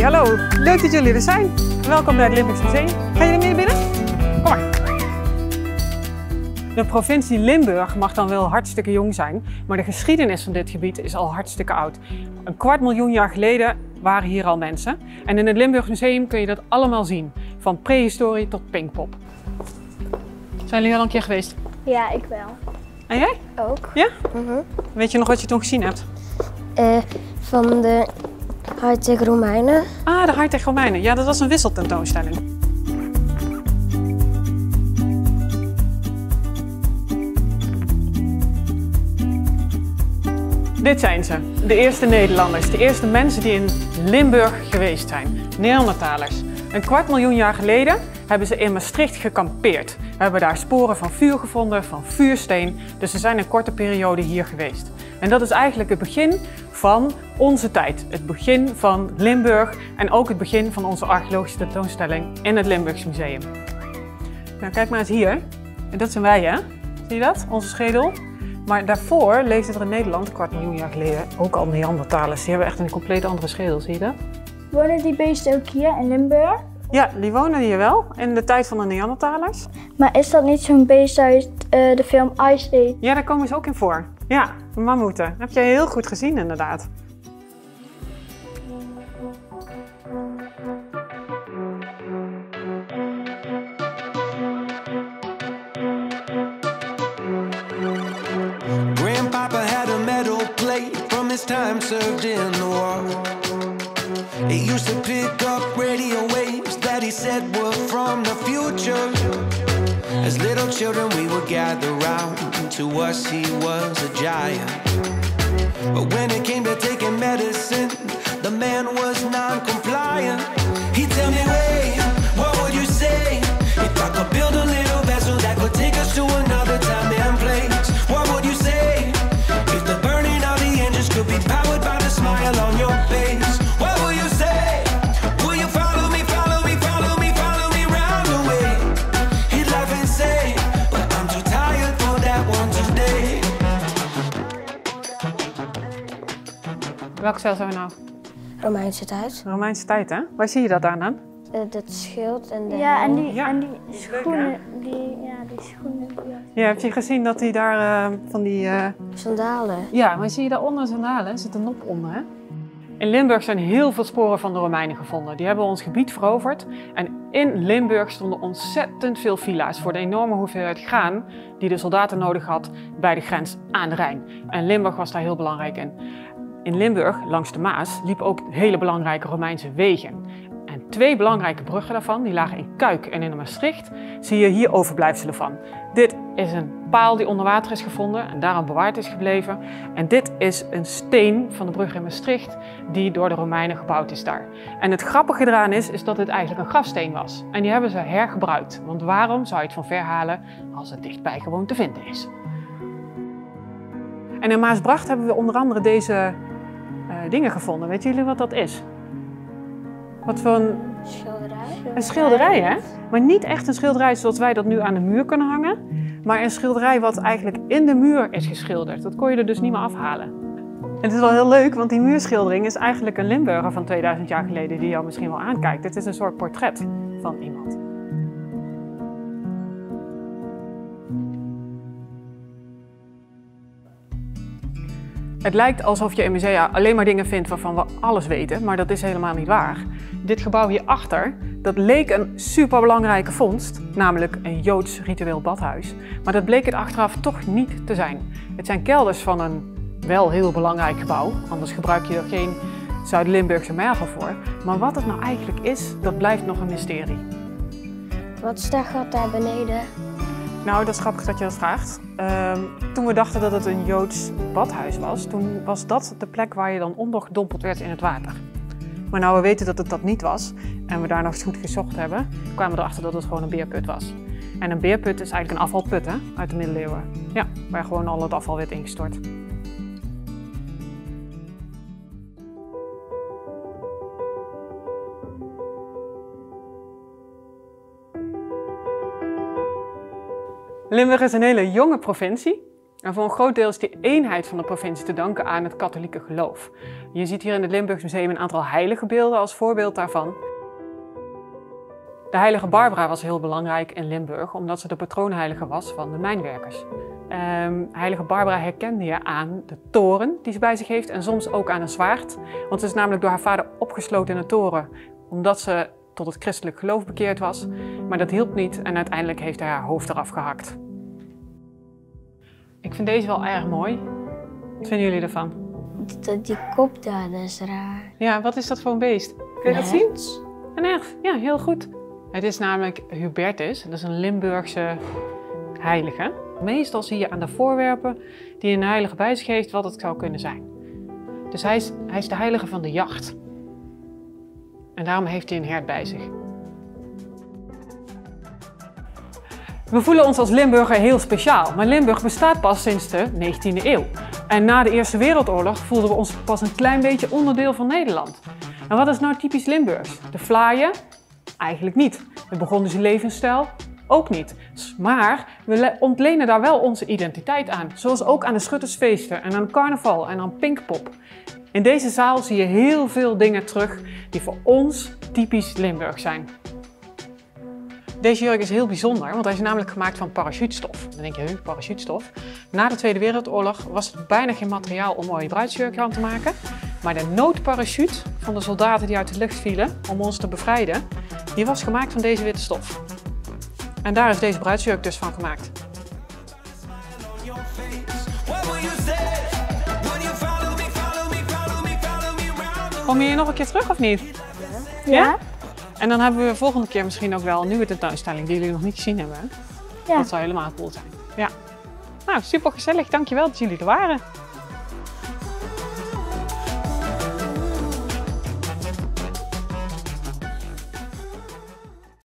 hallo. Leuk dat jullie er zijn. Welkom bij het Limburgs Museum. Gaan jullie mee binnen? Kom maar. De provincie Limburg mag dan wel hartstikke jong zijn, maar de geschiedenis van dit gebied is al hartstikke oud. 250.000 jaar geleden waren hier al mensen. En in het Limburgs Museum kun je dat allemaal zien. Van prehistorie tot Pinkpop. Zijn jullie al een keer geweest? Ja, ik wel. En jij? Ook. Ja? Weet je nog wat je toen gezien hebt? Van de high-tech Romeinen. Ah, de high-tech Romeinen. Ja, dat was een wisseltentoonstelling. Dit zijn ze, de eerste Nederlanders, de eerste mensen die in Limburg geweest zijn. Neandertalers. 250.000 jaar geleden hebben ze in Maastricht gekampeerd. We hebben daar sporen van vuur gevonden, van vuursteen. Dus ze zijn een korte periode hier geweest. En dat is eigenlijk het begin van onze tijd. Het begin van Limburg en ook het begin van onze archeologische tentoonstelling in het Limburgs Museum. Nou, kijk maar eens hier. En dat zijn wij, hè? Zie je dat? Onze schedel. Maar daarvoor leefden er in Nederland, 250.000 jaar geleden, ook al Neandertalers. Die hebben echt een compleet andere schedel, zie je dat? Wonen die beesten ook hier in Limburg? Ja, die wonen hier wel, in de tijd van de Neandertalers. Maar is dat niet zo'n beest uit de film Ice Age? Ja, daar komen ze ook in voor. Ja, mammoeten. Dat heb jij heel goed gezien, inderdaad. Grandpapa had a metal plate from his time served in the war. It used to pick up radio waves that he said were from the future. As little children we would gather round. To us he was a giant. But when it came to taking medicine, the man was non-compliant. He'd tell me, wait, what would you say if I could build a little vessel that could take us to another time and place? What would you say if the burning of the engines could be powered by the smile on your face? What will you say? Will you follow me, follow me, follow me, follow me round the way? He'd laugh and say, but I'm too tired for that one today. Welk cel zijn we nou? Romeinse tijd. Romeinse tijd, hè? Waar zie je dat aan dan? Dat schild en de Ja, en die, Ja. en die Leuk, schoenen, die schoenen. Ja, heb je gezien dat hij daar van die... sandalen. Ja, maar zie je daaronder sandalen? Er zit een nop onder, hè? In Limburg zijn heel veel sporen van de Romeinen gevonden. Die hebben ons gebied veroverd. En in Limburg stonden ontzettend veel villa's voor de enorme hoeveelheid graan die de soldaten nodig hadden bij de grens aan de Rijn. En Limburg was daar heel belangrijk in. In Limburg, langs de Maas, liepen ook hele belangrijke Romeinse wegen. En 2 belangrijke bruggen daarvan, die lagen in Kuik en in Maastricht, zie je hier overblijfselen van. Dit is een paal die onder water is gevonden en daarom bewaard is gebleven. En dit is een steen van de brug in Maastricht die door de Romeinen gebouwd is daar. En het grappige eraan is dat het eigenlijk een grafsteen was. En die hebben ze hergebruikt. Want waarom zou je het van ver halen als het dichtbij gewoon te vinden is? En in Maasbracht hebben we onder andere deze dingen gevonden. Weten jullie wat dat is? Wat voor een schilderij, hè? Maar niet echt een schilderij zoals wij dat nu aan de muur kunnen hangen. Maar een schilderij wat eigenlijk in de muur is geschilderd. Dat kon je er dus niet meer afhalen. En het is wel heel leuk, want die muurschildering is eigenlijk een Limburger van 2000 jaar geleden die jou misschien wel aankijkt. Het is een soort portret van iemand. Het lijkt alsof je in musea alleen maar dingen vindt waarvan we alles weten, maar dat is helemaal niet waar. Dit gebouw hierachter, dat leek een superbelangrijke vondst, namelijk een Joods ritueel badhuis. Maar dat bleek het achteraf toch niet te zijn. Het zijn kelders van een wel heel belangrijk gebouw, anders gebruik je er geen Zuid-Limburgse mergel voor. Maar wat het nou eigenlijk is, dat blijft nog een mysterie. Wat is dat gat daar beneden? Nou, dat is grappig dat je dat vraagt. Toen we dachten dat het een Joods badhuis was, toen was dat de plek waar je dan ondergedompeld werd in het water. Maar nou we weten dat het dat niet was en we daar nog eens goed gezocht hebben, kwamen we erachter dat het gewoon een beerput was. En een beerput is eigenlijk een afvalput, hè, uit de middeleeuwen. Ja, waar gewoon al het afval werd ingestort. Limburg is een hele jonge provincie. En voor een groot deel is die eenheid van de provincie te danken aan het katholieke geloof. Je ziet hier in het Limburgs Museum een aantal heilige beelden als voorbeeld daarvan. De heilige Barbara was heel belangrijk in Limburg, omdat ze de patroonheilige was van de mijnwerkers. Heilige Barbara herkende je aan de toren die ze bij zich heeft en soms ook aan een zwaard. Want ze is namelijk door haar vader opgesloten in een toren, omdat ze tot het christelijk geloof bekeerd was. Maar dat hielp niet en uiteindelijk heeft hij haar hoofd eraf gehakt. Ik vind deze wel erg mooi. Wat vinden jullie ervan? Die kop daar, dat is raar. Ja, wat is dat voor een beest? Kun je dat zien? Een hert, ja, heel goed. Het is namelijk Hubertus, dat is een Limburgse heilige. Meestal zie je aan de voorwerpen die een heilige bij zich heeft wat het zou kunnen zijn. Dus hij is de heilige van de jacht. En daarom heeft hij een hert bij zich. We voelen ons als Limburger heel speciaal, maar Limburg bestaat pas sinds de 19e eeuw. En na de Eerste Wereldoorlog voelden we ons pas een klein beetje onderdeel van Nederland. En wat is nou typisch Limburgs? De vlaaien? Eigenlijk niet. De Burgondische levensstijl? Ook niet. Maar we ontlenen daar wel onze identiteit aan. Zoals ook aan de schuttersfeesten en aan carnaval en aan Pinkpop. In deze zaal zie je heel veel dingen terug die voor ons typisch Limburg zijn. Deze jurk is heel bijzonder, want hij is namelijk gemaakt van parachutestof. Dan denk je, parachutestof? Na de Tweede Wereldoorlog was er bijna geen materiaal om mooie bruidsjurken aan te maken. Maar de noodparachute van de soldaten die uit de lucht vielen om ons te bevrijden, die was gemaakt van deze witte stof. En daar is deze bruidsjurk dus van gemaakt. Kom je hier nog een keer terug of niet? Ja? En dan hebben we de volgende keer misschien ook wel een nieuwe tentoonstelling die jullie nog niet gezien hebben. Ja. Dat zou helemaal cool zijn. Ja. Nou, super gezellig. Dankjewel dat jullie er waren.